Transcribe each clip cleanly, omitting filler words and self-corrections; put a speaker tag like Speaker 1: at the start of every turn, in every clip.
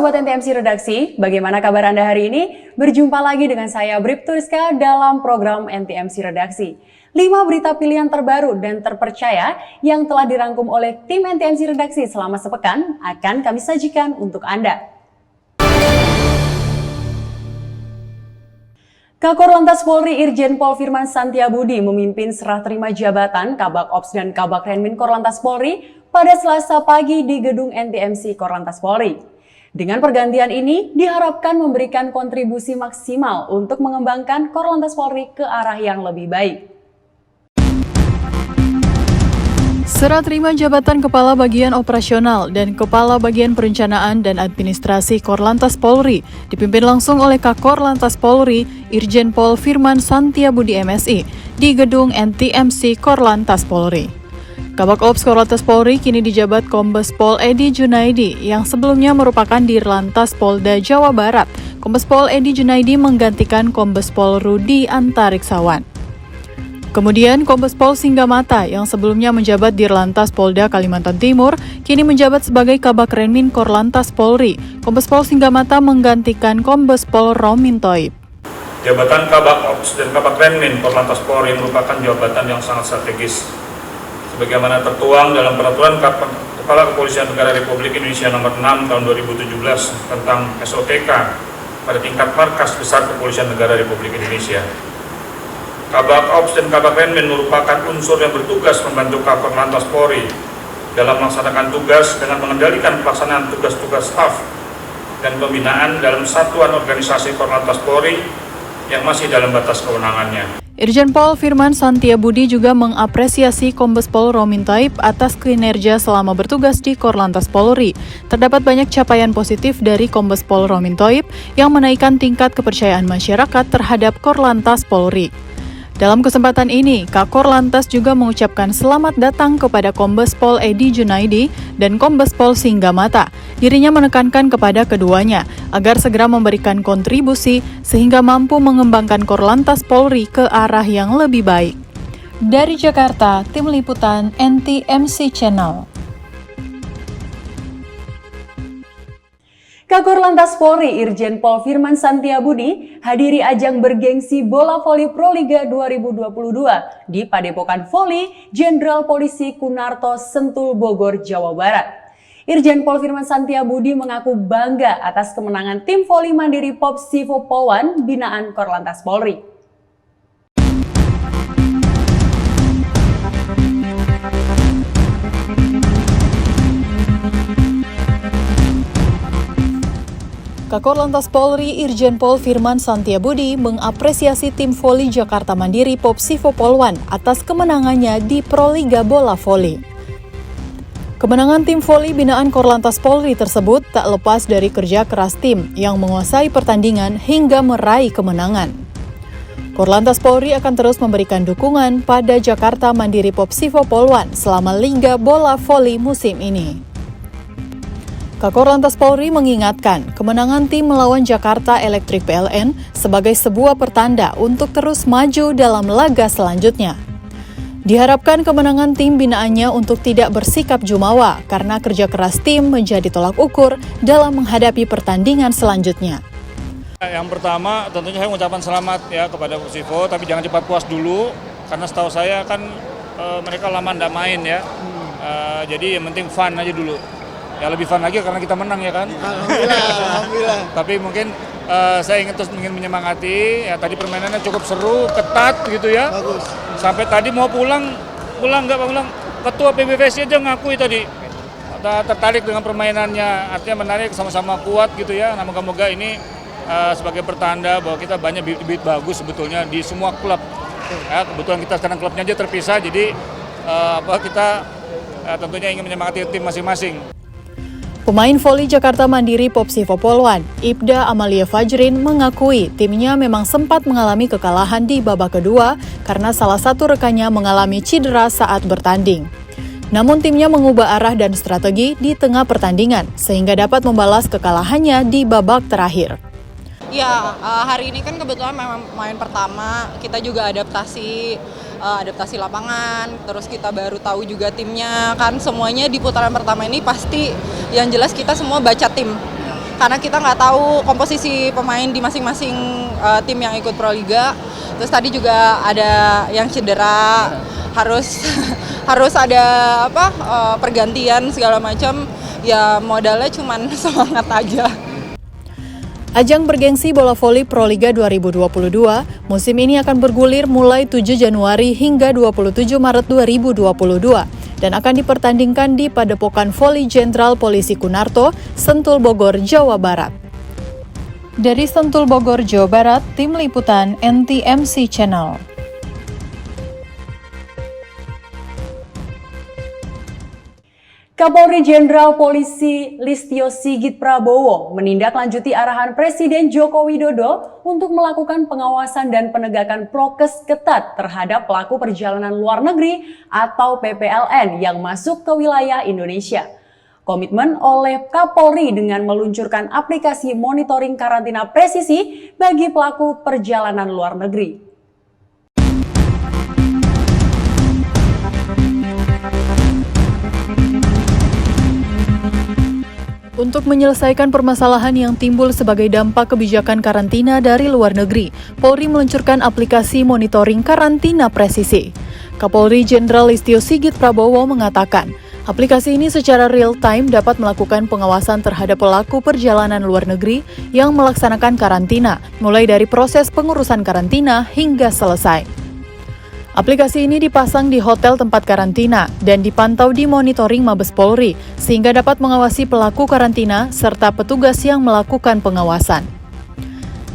Speaker 1: Sobat NTMC Redaksi, bagaimana kabar Anda hari ini? Berjumpa lagi dengan saya Bribtu Rizka dalam program NTMC Redaksi. 5 berita pilihan terbaru dan terpercaya yang telah dirangkum oleh tim NTMC Redaksi selama sepekan akan kami sajikan untuk Anda. Kakor Lantas Polri Irjen Pol Firman Santiabudi memimpin serah terima jabatan Kabak Ops dan Kabak Renmin Korlantas Polri pada Selasa pagi di gedung NTMC Korlantas Polri. Dengan pergantian ini diharapkan memberikan kontribusi maksimal untuk mengembangkan Korlantas Polri ke arah yang lebih baik.
Speaker 2: Serah terima jabatan Kepala Bagian Operasional dan Kepala Bagian Perencanaan dan Administrasi Korlantas Polri dipimpin langsung oleh Kakor Lantas Polri Irjen Pol Firman Santiabudi MSI di gedung NTMC Korlantas Polri. Kabak Ops Korlantas Polri kini dijabat Kombes Pol Edi Junaidi yang sebelumnya merupakan Dirlantas Polda Jawa Barat. Kombes Pol Edi Junaidi menggantikan Kombes Pol Rudi Antariksawan. Kemudian Kombes Pol Singgamata yang sebelumnya menjabat Dirlantas Polda Kalimantan Timur kini menjabat sebagai Kabak Renmin Korlantas Polri. Kombes Pol Singgamata menggantikan Kombes Pol Romin Toib.
Speaker 3: Jabatan Kabak Ops dan Kabak Renmin Korlantas Polri merupakan jabatan yang sangat strategis. Sebagaimana tertuang dalam Peraturan Kepala Kepolisian Negara Republik Indonesia Nomor 6 Tahun 2017 tentang SOTK pada tingkat markas besar Kepolisian Negara Republik Indonesia. Kabak Ops dan Kabak Renmin merupakan unsur yang bertugas membantu Kakor Lantas Polri dalam melaksanakan tugas dengan mengendalikan pelaksanaan tugas-tugas staf dan pembinaan dalam satuan organisasi Korlantas Polri yang masih dalam batas kewenangannya.
Speaker 2: Irjen Pol Firman Santiabudi juga mengapresiasi Kombes Pol Romin Toib atas kinerja selama bertugas di Korlantas Polri. Terdapat banyak capaian positif dari Kombes Pol Romin Toib yang menaikkan tingkat kepercayaan masyarakat terhadap Korlantas Polri. Dalam kesempatan ini, Kakor Lantas juga mengucapkan selamat datang kepada Kombes Pol Edi Junaidi dan Kombes Pol Singgamata. Dirinya menekankan kepada keduanya agar segera memberikan kontribusi sehingga mampu mengembangkan Korlantas Polri ke arah yang lebih baik. Dari Jakarta, Tim Liputan NTMC Channel.
Speaker 1: Kakor Lantas Polri Irjen Pol Firman Santiabudi hadiri ajang bergengsi bola voli Proliga 2022 di Padepokan Voli Jenderal Polisi Kunarto Sentul Bogor, Jawa Barat. Irjen Pol Firman Santiabudi mengaku bangga atas kemenangan tim voli mandiri Popsivo Polwan binaan Korlantas Polri.
Speaker 2: Kakor Lantas Polri Irjen Pol Firman Santiabudi mengapresiasi tim voli Jakarta Mandiri Popsivo Polwan atas kemenangannya di Proliga Bola Voli. Kemenangan tim voli binaan Korlantas Polri tersebut tak lepas dari kerja keras tim yang menguasai pertandingan hingga meraih kemenangan. Korlantas Polri akan terus memberikan dukungan pada Jakarta Mandiri Popsivo Polwan selama Liga Bola Voli musim ini. Kakor Lantas Polri mengingatkan kemenangan tim melawan Jakarta Electric PLN sebagai sebuah pertanda untuk terus maju dalam laga selanjutnya. Diharapkan kemenangan tim binaannya untuk tidak bersikap jumawa karena kerja keras tim menjadi tolak ukur dalam menghadapi pertandingan selanjutnya.
Speaker 3: Yang pertama tentunya saya mengucapkan selamat ya kepada Popsivo, tapi jangan cepat puas dulu karena setahu saya kan mereka lama nggak main ya. Jadi yang penting fun aja dulu. Ya lebih fun lagi karena kita menang ya kan. Alhamdulillah. Tapi mungkin saya ingin menyemangati ya, tadi permainannya cukup seru, ketat gitu ya. Bagus. Sampai tadi mau pulang ketua PBVSI aja ngakui tadi tertarik dengan permainannya, artinya menarik, sama-sama kuat gitu ya. Nah, moga-moga ini sebagai pertanda bahwa kita banyak bibit-bibit bagus sebetulnya di semua klub. Ya, kebetulan kita sekarang klubnya aja terpisah, jadi kita tentunya ingin menyemangati tim masing-masing.
Speaker 2: Pemain voli Jakarta Mandiri Popsivo Polwan, Ibda Amalia Fajrin mengakui timnya memang sempat mengalami kekalahan di babak kedua karena salah satu rekannya mengalami cedera saat bertanding. Namun timnya mengubah arah dan strategi di tengah pertandingan sehingga dapat membalas kekalahannya di babak terakhir.
Speaker 4: Ya, hari ini kan kebetulan memang main pertama, kita juga adaptasi lapangan, terus kita baru tahu juga timnya, kan semuanya di putaran pertama ini pasti yang jelas kita semua baca tim. karena kita nggak tahu komposisi pemain di masing-masing tim yang ikut Proliga. Terus tadi juga ada yang cedera, harus ada pergantian segala macam. Ya modalnya cuman semangat aja.
Speaker 2: Ajang bergengsi bola voli Proliga 2022 musim ini akan bergulir mulai 7 Januari hingga 27 Maret 2022 dan akan dipertandingkan di Padepokan Voli Jenderal Polisi Kunarto, Sentul Bogor, Jawa Barat. Dari Sentul Bogor, Jawa Barat, Tim Liputan NTMC Channel.
Speaker 1: Kapolri Jenderal Polisi Listio Sigit Prabowo menindaklanjuti arahan Presiden Joko Widodo untuk melakukan pengawasan dan penegakan prokes ketat terhadap pelaku perjalanan luar negeri atau PPLN yang masuk ke wilayah Indonesia. Komitmen oleh Kapolri dengan meluncurkan aplikasi monitoring karantina presisi bagi pelaku perjalanan luar negeri.
Speaker 2: Untuk menyelesaikan permasalahan yang timbul sebagai dampak kebijakan karantina dari luar negeri, Polri meluncurkan aplikasi monitoring karantina presisi. Kapolri Jenderal Listio Sigit Prabowo mengatakan, aplikasi ini secara real-time dapat melakukan pengawasan terhadap pelaku perjalanan luar negeri yang melaksanakan karantina, mulai dari proses pengurusan karantina hingga selesai. Aplikasi ini dipasang di hotel tempat karantina dan dipantau di monitoring Mabes Polri sehingga dapat mengawasi pelaku karantina serta petugas yang melakukan pengawasan.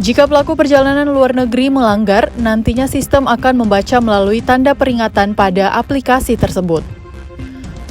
Speaker 2: Jika pelaku perjalanan luar negeri melanggar, nantinya sistem akan membaca melalui tanda peringatan pada aplikasi tersebut.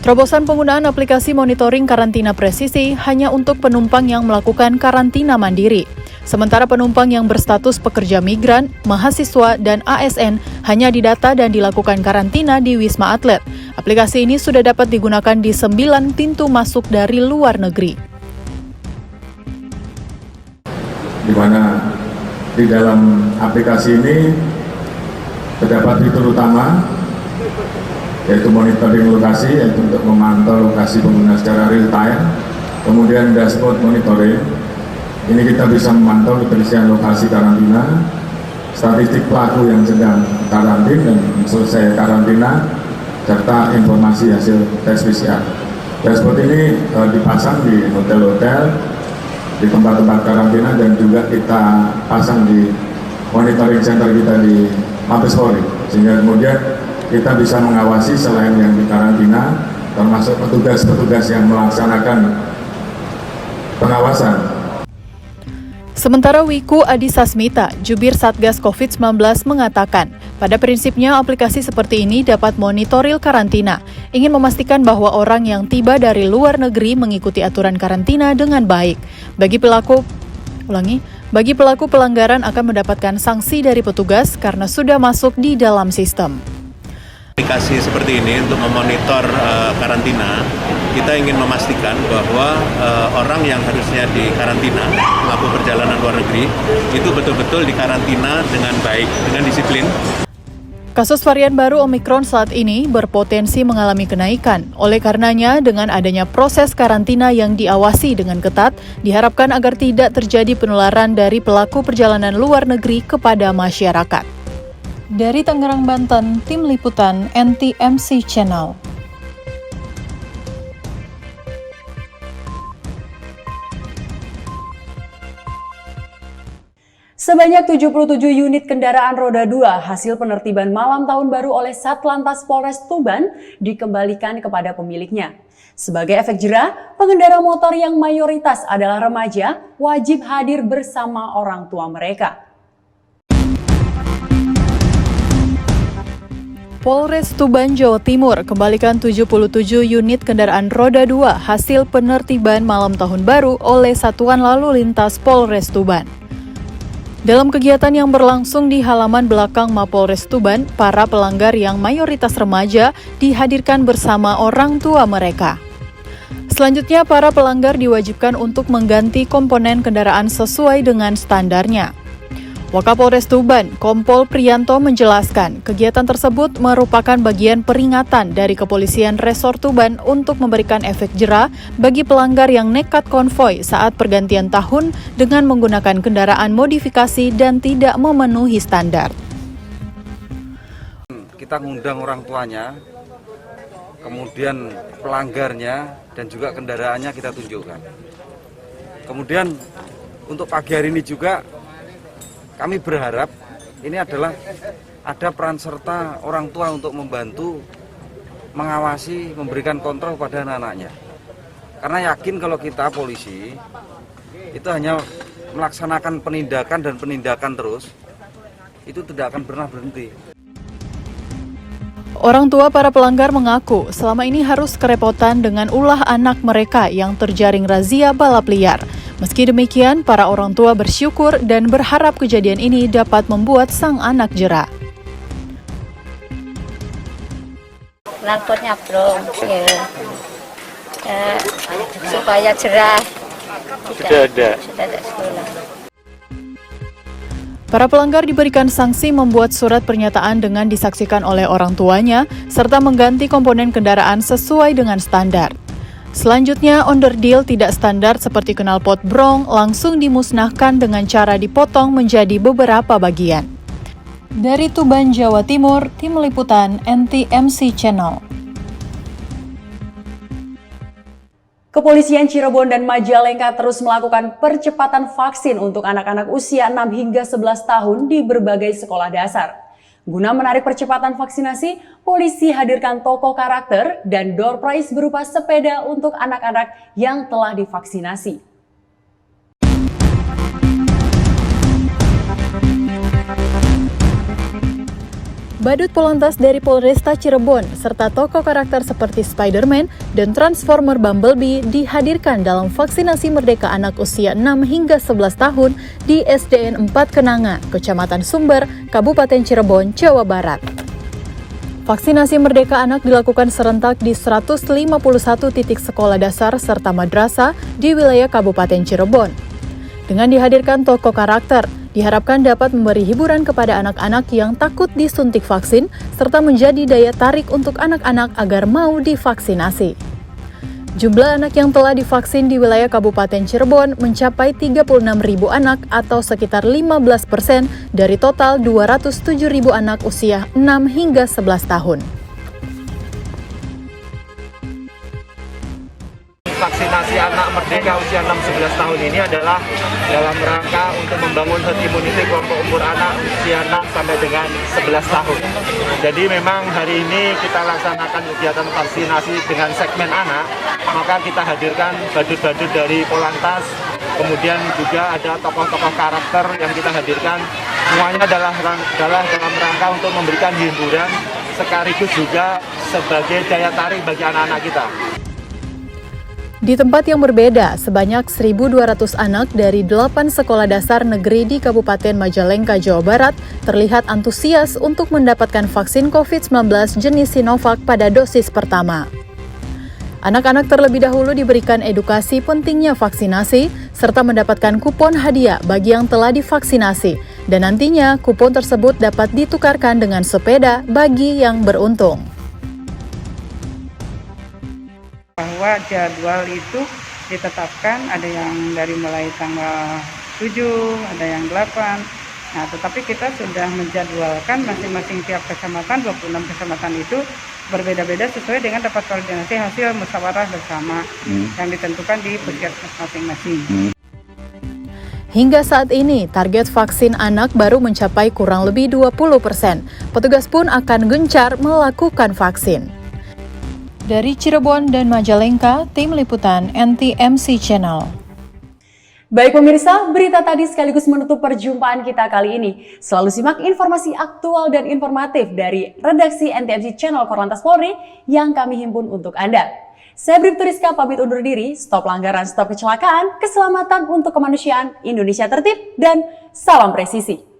Speaker 2: Terobosan penggunaan aplikasi monitoring karantina presisi hanya untuk penumpang yang melakukan karantina mandiri. Sementara penumpang yang berstatus pekerja migran, mahasiswa, dan ASN hanya didata dan dilakukan karantina di Wisma Atlet. Aplikasi ini sudah dapat digunakan di 9 pintu masuk dari luar negeri.
Speaker 5: Di mana di dalam aplikasi ini terdapat fitur utama, yaitu monitoring lokasi, yaitu untuk memantau lokasi pengguna secara real time. Kemudian dashboard monitoring. Ini kita bisa memantau keterisian lokasi karantina, statistik pelaku yang sedang karantin dan selesai karantina, serta informasi hasil tes PCR. Dashboard ini dipasang di hotel-hotel, di tempat-tempat karantina, dan juga kita pasang di monitoring center kita di Mabes Polri, sehingga kemudian kita bisa mengawasi selain yang di karantina, termasuk petugas-petugas yang melaksanakan pengawasan.
Speaker 2: Sementara Wiku Adhisa Smita, jubir Satgas COVID-19 mengatakan, pada prinsipnya aplikasi seperti ini dapat monitoril karantina, ingin memastikan bahwa orang yang tiba dari luar negeri mengikuti aturan karantina dengan baik. Bagi pelaku pelanggaran akan mendapatkan sanksi dari petugas karena sudah masuk di dalam sistem.
Speaker 6: Aplikasi seperti ini untuk memonitor karantina, kita ingin memastikan bahwa orang yang harusnya dikarantina, pelaku perjalanan luar negeri, itu betul-betul dikarantina dengan baik, dengan disiplin.
Speaker 2: Kasus varian baru Omikron saat ini berpotensi mengalami kenaikan. Oleh karenanya, dengan adanya proses karantina yang diawasi dengan ketat, diharapkan agar tidak terjadi penularan dari pelaku perjalanan luar negeri kepada masyarakat. Dari Tangerang, Banten, Tim Liputan NTMC Channel.
Speaker 1: Sebanyak 77 unit kendaraan roda 2 hasil penertiban malam tahun baru oleh Satlantas Polres Tuban dikembalikan kepada pemiliknya. Sebagai efek jera, pengendara motor yang mayoritas adalah remaja wajib hadir bersama orang tua mereka.
Speaker 2: Polres Tuban, Jawa Timur kembalikan 77 unit kendaraan roda 2 hasil penertiban malam tahun baru oleh Satuan Lalu Lintas Polres Tuban. Dalam kegiatan yang berlangsung di halaman belakang Mapolres Tuban, para pelanggar yang mayoritas remaja dihadirkan bersama orang tua mereka. Selanjutnya, para pelanggar diwajibkan untuk mengganti komponen kendaraan sesuai dengan standarnya. Wakapolres Tuban, Kompol Priyanto menjelaskan kegiatan tersebut merupakan bagian peringatan dari Kepolisian Resor Tuban untuk memberikan efek jera bagi pelanggar yang nekat konvoi saat pergantian tahun dengan menggunakan kendaraan modifikasi dan tidak memenuhi standar.
Speaker 7: Kita ngundang orang tuanya, kemudian pelanggarnya, dan juga kendaraannya kita tunjukkan. Kemudian untuk pagi hari ini juga kami berharap ini adalah ada peran serta orang tua untuk membantu, mengawasi, memberikan kontrol pada anak-anaknya. Karena yakin kalau kita polisi itu hanya melaksanakan penindakan dan penindakan terus, itu tidak akan pernah berhenti.
Speaker 2: Orang tua para pelanggar mengaku selama ini harus kerepotan dengan ulah anak mereka yang terjaring razia balap liar. Meski demikian, para orang tua bersyukur dan berharap kejadian ini dapat membuat sang anak jera.
Speaker 8: Knalpotnya belum, supaya jerah. Sudah ada sekolah.
Speaker 2: Para pelanggar diberikan sanksi membuat surat pernyataan dengan disaksikan oleh orang tuanya, serta mengganti komponen kendaraan sesuai dengan standar. Selanjutnya, onderdil tidak standar seperti knalpot brong langsung dimusnahkan dengan cara dipotong menjadi beberapa bagian. Dari Tuban, Jawa Timur, Tim Liputan NTMC Channel.
Speaker 1: Kepolisian Cirebon dan Majalengka terus melakukan percepatan vaksin untuk anak-anak usia 6 hingga 11 tahun di berbagai sekolah dasar. Guna menarik percepatan vaksinasi, polisi hadirkan tokoh karakter dan door prize berupa sepeda untuk anak-anak yang telah divaksinasi.
Speaker 2: Badut Polantas dari Polresta Cirebon serta tokoh karakter seperti Spider-Man dan Transformer Bumblebee dihadirkan dalam vaksinasi Merdeka Anak usia 6 hingga 11 tahun di SDN 4 Kenanga, Kecamatan Sumber, Kabupaten Cirebon, Jawa Barat. Vaksinasi Merdeka Anak dilakukan serentak di 151 titik sekolah dasar serta madrasah di wilayah Kabupaten Cirebon. Dengan dihadirkan tokoh karakter, diharapkan dapat memberi hiburan kepada anak-anak yang takut disuntik vaksin, serta menjadi daya tarik untuk anak-anak agar mau divaksinasi. Jumlah anak yang telah divaksin di wilayah Kabupaten Cirebon mencapai 36.000 anak atau sekitar 15% dari total 207.000 anak usia 6 hingga 11 tahun.
Speaker 9: Vaksinasi anak merdeka usia 6-11 tahun ini adalah dalam rangka untuk membangun herd immunity kelompok umur anak usia 6 sampai dengan 11 tahun. Jadi memang hari ini kita laksanakan kegiatan vaksinasi dengan segmen anak, maka kita hadirkan badut-badut dari Polantas, kemudian juga ada tokoh-tokoh karakter yang kita hadirkan. Semuanya adalah dalam rangka untuk memberikan hiburan sekaligus juga sebagai daya tarik bagi anak-anak kita.
Speaker 2: Di tempat yang berbeda, sebanyak 1.200 anak dari 8 sekolah dasar negeri di Kabupaten Majalengka, Jawa Barat terlihat antusias untuk mendapatkan vaksin COVID-19 jenis Sinovac pada dosis pertama. Anak-anak terlebih dahulu diberikan edukasi pentingnya vaksinasi, serta mendapatkan kupon hadiah bagi yang telah divaksinasi, dan nantinya kupon tersebut dapat ditukarkan dengan sepeda bagi yang beruntung.
Speaker 10: Bahwa jadwal itu ditetapkan, ada yang dari mulai tanggal 7, ada yang 8. Nah, tetapi kita sudah menjadwalkan masing-masing tiap kecamatan, 26 kecamatan itu berbeda-beda sesuai dengan rapat koordinasi hasil musyawarah bersama yang ditentukan di puskesmas masing-masing.
Speaker 2: Hingga saat ini, target vaksin anak baru mencapai kurang lebih 20%. Petugas pun akan gencar melakukan vaksin. Dari Cirebon dan Majalengka, Tim Liputan NTMC Channel.
Speaker 1: Baik pemirsa, berita tadi sekaligus menutup perjumpaan kita kali ini. Selalu simak informasi aktual dan informatif dari redaksi NTMC Channel Korlantas Polri yang kami himpun untuk Anda. Saya Bribtu Rizka pamit undur diri, stop pelanggaran, stop kecelakaan, keselamatan untuk kemanusiaan, Indonesia tertib, dan salam presisi.